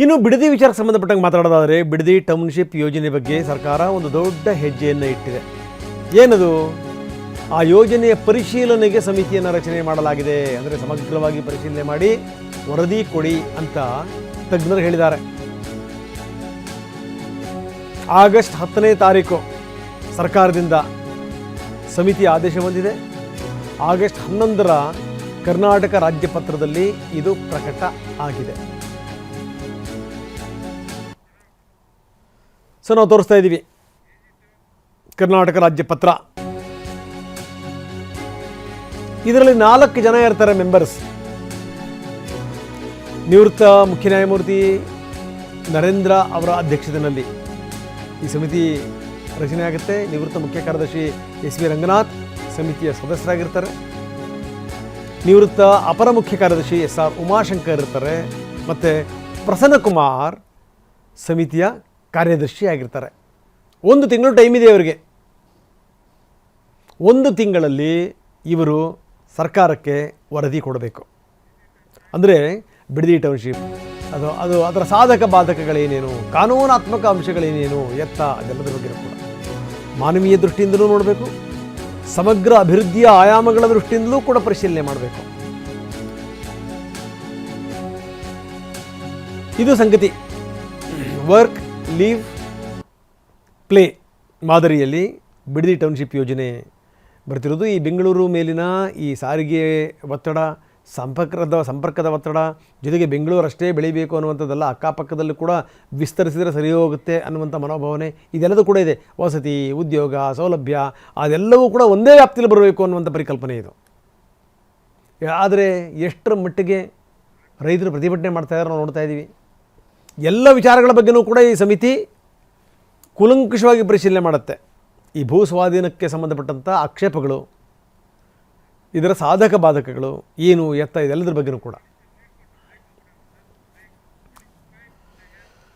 ಇನ್ನು ಬಿಡದಿ ವಿಚಾರಕ್ಕೆ ಸಂಬಂಧಪಟ್ಟಂಗೆ ಮಾತಾಡೋದಾದರೆ ಬಿಡದಿ ಟೌನ್ಶಿಪ್ ಯೋಜನೆ ಬಗ್ಗೆ ಸರ್ಕಾರ ಒಂದು ದೊಡ್ಡ ಹೆಜ್ಜೆಯನ್ನು ಇಟ್ಟಿದೆ. ಏನದು? ಆ ಯೋಜನೆಯ ಪರಿಶೀಲನೆಗೆ ಸಮಿತಿಯನ್ನು ರಚನೆ ಮಾಡಲಾಗಿದೆ. ಅಂದರೆ ಸಮಗ್ರವಾಗಿ ಪರಿಶೀಲನೆ ಮಾಡಿ ವರದಿ ಕೊಡಿ ಅಂತ ತಜ್ಞರು ಹೇಳಿದ್ದಾರೆ. ಆಗಸ್ಟ್ 10ನೇ ತಾರೀಕು ಸರ್ಕಾರದಿಂದ ಸಮಿತಿಯ ಆದೇಶ ಬಂದಿದೆ. ಆಗಸ್ಟ್ 11ರ ಕರ್ನಾಟಕ ರಾಜ್ಯ ಪತ್ರದಲ್ಲಿ ಇದು ಪ್ರಕಟ ಆಗಿದೆ. ಸೊ ನಾವು ತೋರಿಸ್ತಾ ಇದ್ದೀವಿ ಕರ್ನಾಟಕ ರಾಜ್ಯ ಪತ್ರ. ಇದರಲ್ಲಿ 4 ಜನ ಇರ್ತಾರೆ ಮೆಂಬರ್ಸ್. ನಿವೃತ್ತ ಮುಖ್ಯ ನ್ಯಾಯಮೂರ್ತಿ ನರೇಂದ್ರ ಅವರ ಅಧ್ಯಕ್ಷತೆಯಲ್ಲಿ ಈ ಸಮಿತಿ ರಚನೆ ಆಗುತ್ತೆ. ನಿವೃತ್ತ ಮುಖ್ಯ ಕಾರ್ಯದರ್ಶಿ ಎಸ್ ವಿ ರಂಗನಾಥ್ ಸಮಿತಿಯ ಸದಸ್ಯರಾಗಿರ್ತಾರೆ. ನಿವೃತ್ತ ಅಪರ ಮುಖ್ಯ ಕಾರ್ಯದರ್ಶಿ ಎಸ್ ಆರ್ ಉಮಾಶಂಕರ್ ಇರ್ತಾರೆ. ಮತ್ತು ಪ್ರಸನ್ನಕುಮಾರ್ ಸಮಿತಿಯ ಕಾರ್ಯದರ್ಶಿ ಆಗಿರ್ತಾರೆ. 1 ತಿಂಗಳು ಟೈಮ್ ಇದೆ ಅವರಿಗೆ. 1 ತಿಂಗಳಲ್ಲಿ ಇವರು ಸರ್ಕಾರಕ್ಕೆ ವರದಿ ಕೊಡಬೇಕು. ಅಂದರೆ ಬಿಡದಿ ಟೌನ್ಶಿಪ್ ಅದು ಅದರ ಸಾಧಕ ಬಾಧಕಗಳೇನೇನು, ಕಾನೂನಾತ್ಮಕ ಅಂಶಗಳೇನೇನು ಎತ್ತ ಅದೆಲ್ಲದರ ಬಗ್ಗೆ ಕೂಡ ಮಾನವೀಯ ದೃಷ್ಟಿಯಿಂದಲೂ ನೋಡಬೇಕು, ಸಮಗ್ರ ಅಭಿವೃದ್ಧಿಯ ಆಯಾಮಗಳ ದೃಷ್ಟಿಯಿಂದಲೂ ಕೂಡ ಪರಿಶೀಲನೆ ಮಾಡಬೇಕು. ಇದು ಸಂಗತಿ. ವರ್ಕ್ ಲೀವ್ ಪ್ಲೇ ಮಾದರಿಯಲ್ಲಿ ಬಿಡದಿ ಟೌನ್ಶಿಪ್ ಯೋಜನೆ ಬರ್ತಿರೋದು. ಈ ಬೆಂಗಳೂರು ಮೇಲಿನ ಈ ಸಾರಿಗೆ ಒತ್ತಡ, ಸಂಪರ್ಕದ ಒತ್ತಡ ಜೊತೆಗೆ ಬೆಂಗಳೂರಷ್ಟೇ ಬೆಳಿಬೇಕು ಅನ್ನುವಂಥದ್ದೆಲ್ಲ ಅಕ್ಕಪಕ್ಕದಲ್ಲೂ ಕೂಡ ವಿಸ್ತರಿಸಿದರೆ ಸರಿ ಹೋಗುತ್ತೆ ಅನ್ನುವಂಥ ಮನೋಭಾವನೆ ಇದೆಲ್ಲದೂ ಕೂಡ ಇದೆ. ವಸತಿ, ಉದ್ಯೋಗ, ಸೌಲಭ್ಯ ಅದೆಲ್ಲವೂ ಕೂಡ ಒಂದೇ ವ್ಯಾಪ್ತಿಯಲ್ಲಿ ಬರಬೇಕು ಅನ್ನುವಂಥ ಪರಿಕಲ್ಪನೆ ಇದು. ಆದರೆ ಎಷ್ಟರ ಮಟ್ಟಿಗೆ ರೈತರು ಪ್ರತಿಭಟನೆ ಮಾಡ್ತಾಯಿದ್ದಾರೆ ನಾವು ನೋಡ್ತಾ ಇದ್ದೀವಿ. ಎಲ್ಲ ವಿಚಾರಗಳ ಬಗ್ಗೆಯೂ ಕೂಡ ಈ ಸಮಿತಿ ಕೂಲಂಕುಷವಾಗಿ ಪರಿಶೀಲನೆ ಮಾಡುತ್ತೆ. ಈ ಭೂ ಸ್ವಾಧೀನಕ್ಕೆ ಸಂಬಂಧಪಟ್ಟಂಥ ಆಕ್ಷೇಪಗಳು, ಇದರ ಸಾಧಕ ಬಾಧಕಗಳು ಏನು ಎತ್ತ ಇದೆಲ್ಲದರ ಬಗ್ಗೆಯೂ ಕೂಡ